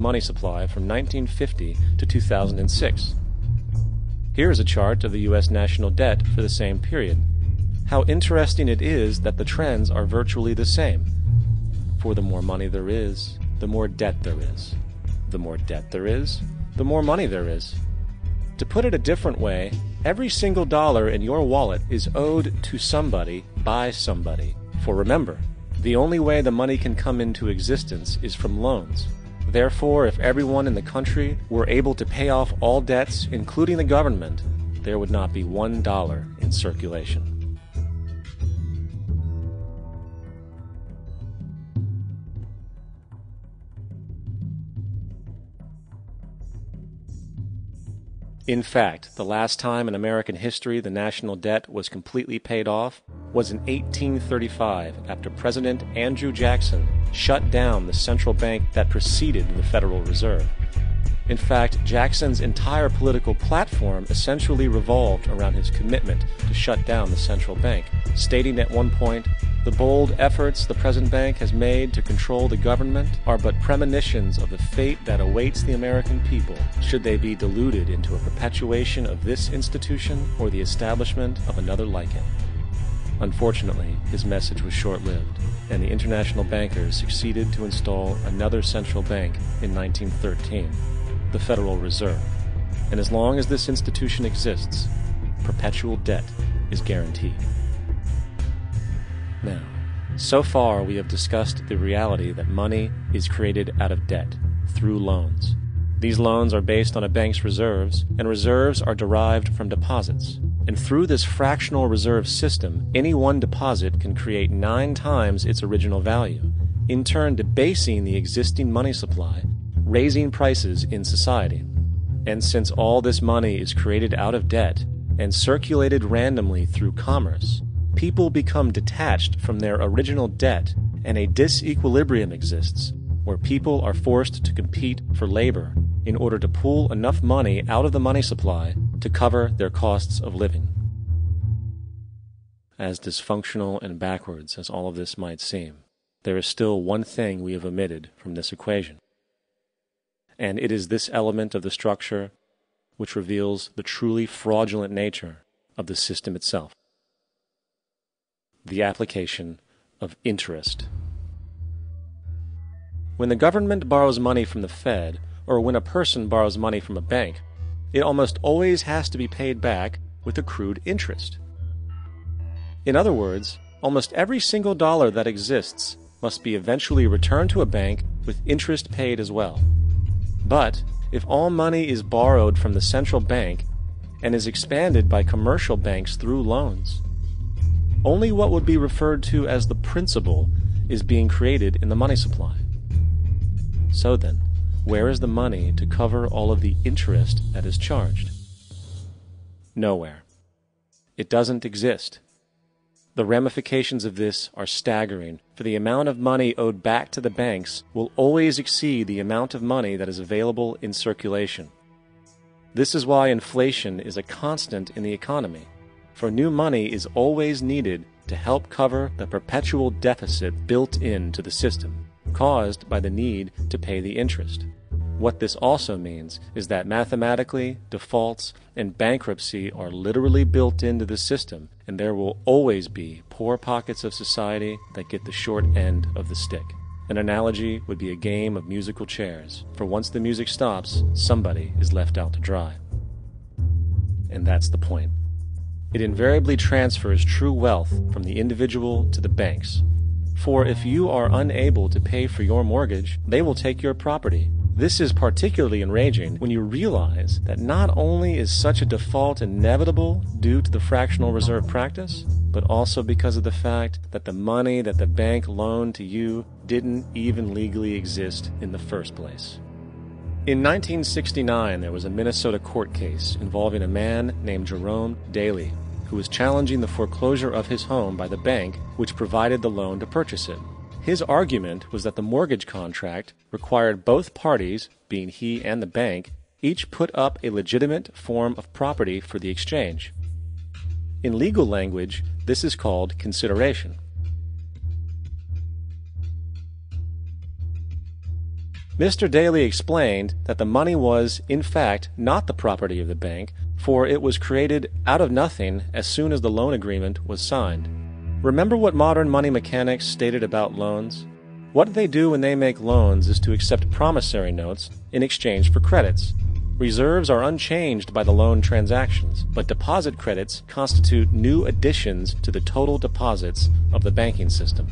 money supply from 1950 to 2006. Here is a chart of the U.S. national debt for the same period. How interesting it is that the trends are virtually the same. For the more money there is, the more debt there is. The more debt there is, the more money there is. To put it a different way, every single dollar in your wallet is owed to somebody by somebody. For remember, the only way the money can come into existence is from loans. Therefore, if everyone in the country were able to pay off all debts, including the government, there would not be $1 in circulation. In fact, the last time in American history the national debt was completely paid off was in 1835 after President Andrew Jackson shut down the central bank that preceded the Federal Reserve. In fact, Jackson's entire political platform essentially revolved around his commitment to shut down the central bank, stating at one point, "The bold efforts the present bank has made to control the government are but premonitions of the fate that awaits the American people should they be deluded into a perpetuation of this institution or the establishment of another like it." Unfortunately, his message was short-lived, and the international bankers succeeded to install another central bank in 1913, the Federal Reserve. And as long as this institution exists, perpetual debt is guaranteed. Now, so far we have discussed the reality that money is created out of debt, through loans. These loans are based on a bank's reserves, and reserves are derived from deposits. And through this fractional reserve system, any one deposit can create 9 times its original value, in turn debasing the existing money supply, raising prices in society. And since all this money is created out of debt and circulated randomly through commerce, people become detached from their original debt, and a disequilibrium exists, where people are forced to compete for labor in order to pull enough money out of the money supply to cover their costs of living. As dysfunctional and backwards as all of this might seem, there is still one thing we have omitted from this equation. And it is this element of the structure which reveals the truly fraudulent nature of the system itself: the application of interest. When the government borrows money from the Fed, or when a person borrows money from a bank, it almost always has to be paid back with accrued interest. In other words, almost every single dollar that exists must be eventually returned to a bank with interest paid as well. But if all money is borrowed from the central bank and is expanded by commercial banks through loans, only what would be referred to as the principal is being created in the money supply. So then, where is the money to cover all of the interest that is charged? Nowhere. It doesn't exist. The ramifications of this are staggering, for the amount of money owed back to the banks will always exceed the amount of money that is available in circulation. This is why inflation is a constant in the economy, for new money is always needed to help cover the perpetual deficit built into the system, caused by the need to pay the interest. What this also means is that mathematically, defaults and bankruptcy are literally built into the system, and there will always be poor pockets of society that get the short end of the stick. An analogy would be a game of musical chairs, for once the music stops, somebody is left out to dry. And that's the point. It invariably transfers true wealth from the individual to the banks. For if you are unable to pay for your mortgage, they will take your property. This is particularly enraging when you realize that not only is such a default inevitable due to the fractional reserve practice, but also because of the fact that the money that the bank loaned to you didn't even legally exist in the first place. In 1969, there was a Minnesota court case involving a man named Jerome Daly, who was challenging the foreclosure of his home by the bank which provided the loan to purchase it. His argument was that the mortgage contract required both parties, being he and the bank, each put up a legitimate form of property for the exchange. In legal language, this is called consideration. Mr. Daly explained that the money was, in fact, not the property of the bank, for it was created out of nothing as soon as the loan agreement was signed. Remember what modern money mechanics stated about loans? What they do when they make loans is to accept promissory notes in exchange for credits. Reserves are unchanged by the loan transactions, but deposit credits constitute new additions to the total deposits of the banking system.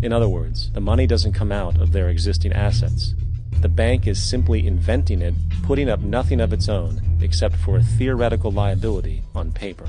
In other words, the money doesn't come out of their existing assets. The bank is simply inventing it, putting up nothing of its own, except for a theoretical liability on paper.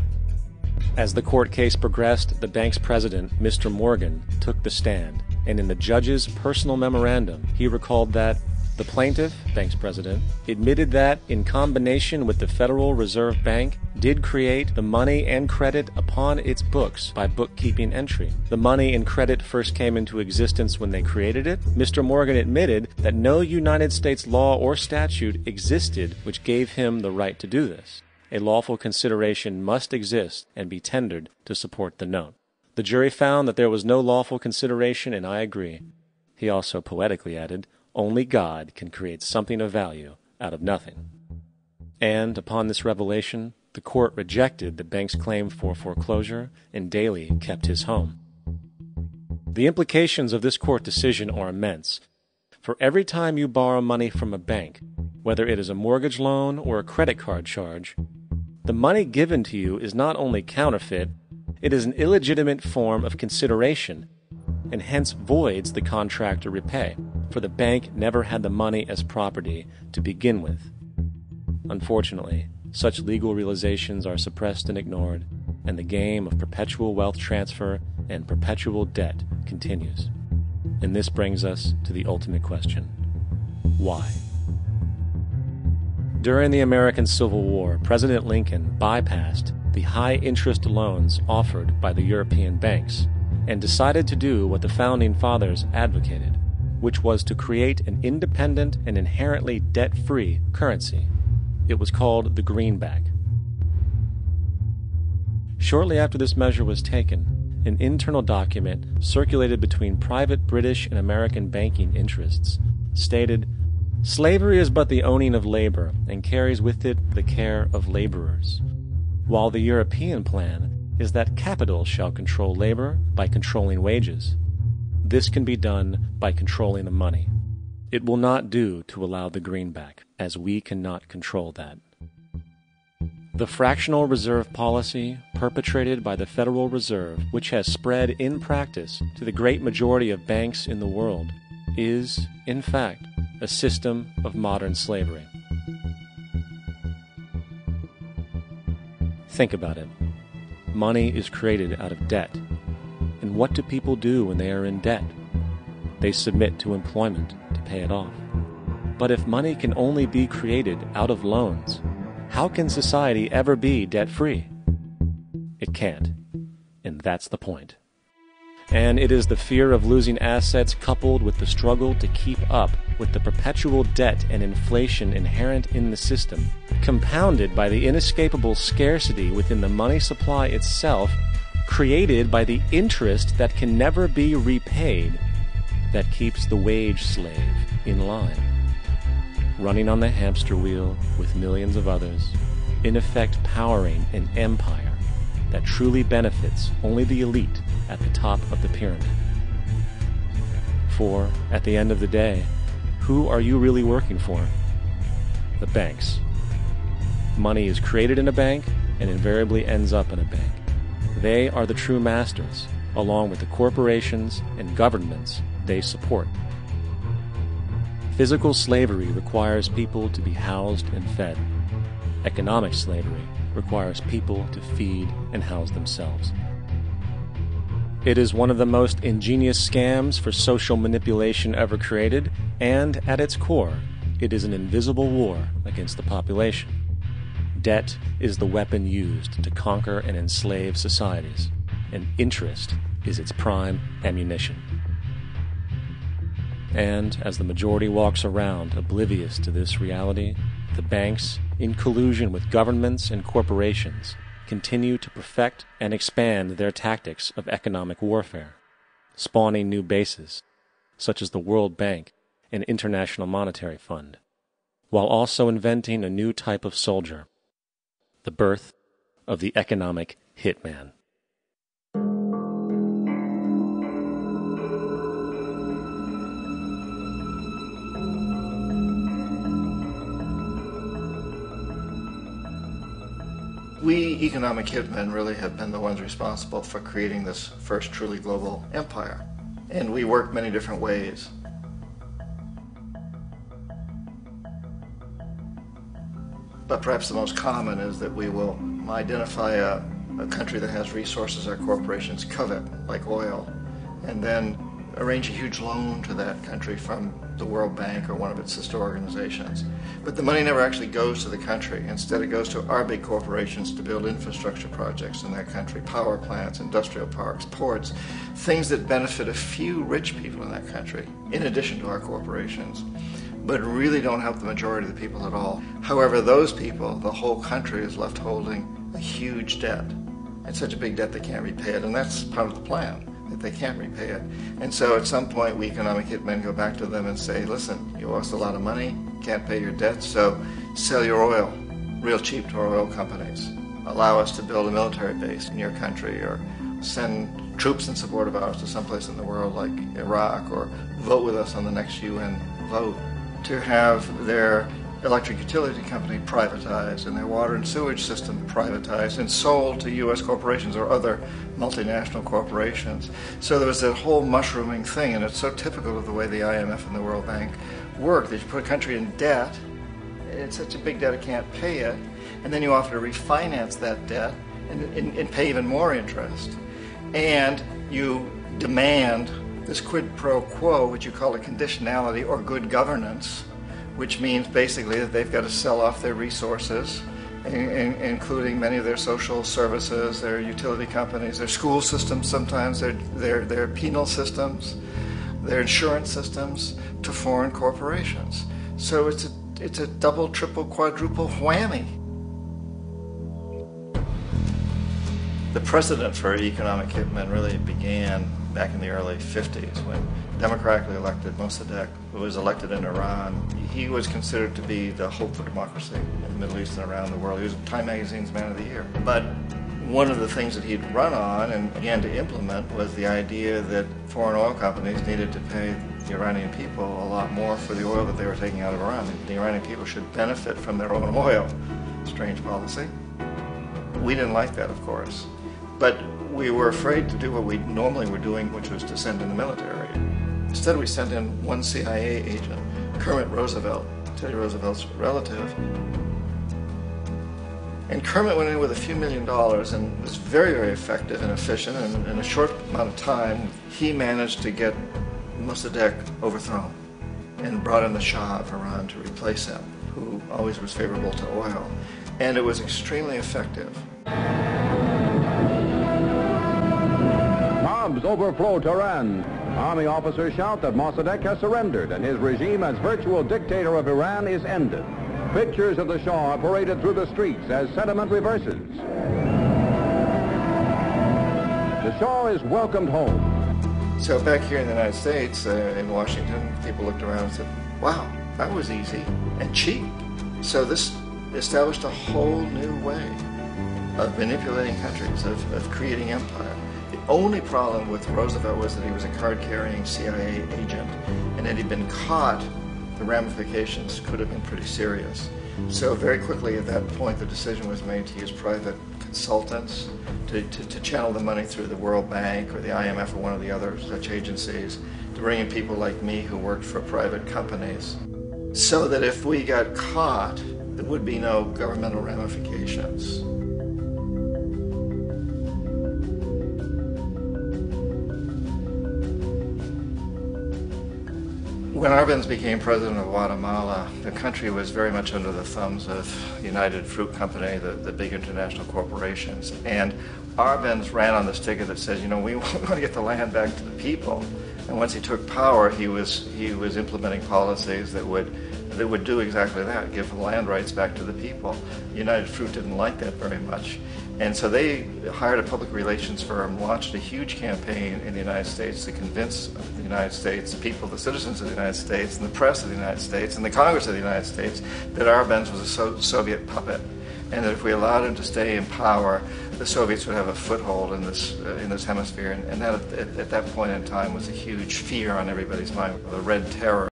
As the court case progressed, the bank's president, Mr. Morgan, took the stand, and in the judge's personal memorandum, he recalled that the plaintiff, bank's president, admitted that, in combination with the Federal Reserve Bank, did create the money and credit upon its books by bookkeeping entry. The money and credit first came into existence when they created it. Mr. Morgan admitted that no United States law or statute existed which gave him the right to do this. A lawful consideration must exist and be tendered to support the note. The jury found that there was no lawful consideration, and I agree. He also poetically added, "Only God can create something of value out of nothing." And upon this revelation, the court rejected the bank's claim for foreclosure, and Daly kept his home. The implications of this court decision are immense. For every time you borrow money from a bank, whether it is a mortgage loan or a credit card charge, the money given to you is not only counterfeit, it is an illegitimate form of consideration, and hence voids the contract to repay, for the bank never had the money as property to begin with. Unfortunately, such legal realizations are suppressed and ignored, and the game of perpetual wealth transfer and perpetual debt continues. And this brings us to the ultimate question: why? During the American Civil War, President Lincoln bypassed the high-interest loans offered by the European banks and decided to do what the Founding Fathers advocated, which was to create an independent and inherently debt-free currency. It was called the greenback. Shortly after this measure was taken, an internal document circulated between private British and American banking interests stated, "Slavery is but the owning of labor, and carries with it the care of laborers, while the European plan is that capital shall control labor by controlling wages. This can be done by controlling the money. It will not do to allow the greenback, as we cannot control that." The fractional reserve policy perpetrated by the Federal Reserve, which has spread in practice to the great majority of banks in the world, is, in fact, a system of modern slavery. Think about it. Money is created out of debt. And what do people do when they are in debt? They submit to employment to pay it off. But if money can only be created out of loans, how can society ever be debt-free? It can't. And that's the point. And it is the fear of losing assets coupled with the struggle to keep up with the perpetual debt and inflation inherent in the system, compounded by the inescapable scarcity within the money supply itself, created by the interest that can never be repaid, that keeps the wage slave in line, running on the hamster wheel with millions of others, in effect powering an empire that truly benefits only the elite at the top of the pyramid. For, at the end of the day, who are you really working for? The banks. Money is created in a bank and invariably ends up in a bank. They are the true masters, along with the corporations and governments they support. Physical slavery requires people to be housed and fed. Economic slavery requires people to feed and house themselves. It is one of the most ingenious scams for social manipulation ever created, and at its core, it is an invisible war against the population. Debt is the weapon used to conquer and enslave societies, and interest is its prime ammunition. And as the majority walks around oblivious to this reality, the banks, in collusion with governments and corporations, continue to perfect and expand their tactics of economic warfare, spawning new bases, such as the World Bank, and International Monetary Fund, while also inventing a new type of soldier, the birth of the economic hitman. We economic hitmen really have been the ones responsible for creating this first truly global empire. And we work many different ways. But perhaps the most common is that we will identify a country that has resources our corporations covet, like oil, and then arrange a huge loan to that country from the World Bank or one of its sister organizations. But the money never actually goes to the country. Instead, it goes to our big corporations to build infrastructure projects in that country, power plants, industrial parks, ports, things that benefit a few rich people in that country, in addition to our corporations, but really don't help the majority of the people at all. However, those people, the whole country is left holding a huge debt. It's such a big debt they can't repay it, and that's part of the plan, that they can't repay it. And so at some point, we economic hitmen go back to them and say, listen, you owe us a lot of money, can't pay your debt, so sell your oil real cheap to our oil companies. Allow us to build a military base in your country, or send troops in support of ours to someplace in the world like Iraq, or vote with us on the next UN vote. To have their electric utility company privatized and their water and sewage system privatized and sold to U.S. corporations or other multinational corporations. So there was that whole mushrooming thing, and it's so typical of the way the IMF and the World Bank work, that you put a country in debt, it's such a big debt it can't pay it, and then you offer to refinance that debt and pay even more interest. And you demand this quid pro quo, which you call a conditionality or good governance, which means basically that they've got to sell off their resources, including many of their social services, their utility companies, their school systems sometimes, their penal systems, their insurance systems, to foreign corporations. So it's a double, triple, quadruple whammy. The precedent for economic hitmen really began back in the early 50s when democratically elected Mossadegh, who was elected in Iran. He was considered to be the hope for democracy in the Middle East and around the world. He was Time Magazine's Man of the Year. But one of the things that he'd run on and began to implement was the idea that foreign oil companies needed to pay the Iranian people a lot more for the oil that they were taking out of Iran. The Iranian people should benefit from their own oil. Strange policy. We didn't like that, of course. But we were afraid to do what we normally were doing, which was to send in the military. Instead, we sent in one CIA agent, Kermit Roosevelt, Teddy Roosevelt's relative. And Kermit went in with a few $1 million and was very, very effective and efficient. And in a short amount of time, he managed to get Mossadegh overthrown and brought in the Shah of Iran to replace him, who always was favorable to oil. And it was extremely effective. Mobs overflow Tehran. Army officers shout that Mossadegh has surrendered and his regime as virtual dictator of Iran is ended. Pictures of the Shah are paraded through the streets as sentiment reverses. The Shah is welcomed home. So back here in the United States, in Washington, people looked around and said, wow, that was easy and cheap. So this established a whole new way of manipulating countries, of creating empire. The only problem with Roosevelt was that he was a card-carrying CIA agent, and had he been caught, the ramifications could have been pretty serious. So very quickly at that point, the decision was made to use private consultants to channel the money through the World Bank or the IMF or one of the other such agencies, to bring in people like me who worked for private companies, so that if we got caught, there would be no governmental ramifications. When Arbenz became president of Guatemala, the country was very much under the thumbs of United Fruit Company, the big international corporations. And Arbenz ran on this ticket that says, you know, we want to get the land back to the people. And once he took power, he was implementing policies that would do exactly that, give the land rights back to the people. United Fruit didn't like that very much. And so they hired a public relations firm, launched a huge campaign in the United States to convince the United States, people, the citizens of the United States, and the press of the United States, and the Congress of the United States, that Arbenz was a Soviet puppet, and that if we allowed him to stay in power, the Soviets would have a foothold in this hemisphere. And that, at that point in time, was a huge fear on everybody's mind, the Red Terror.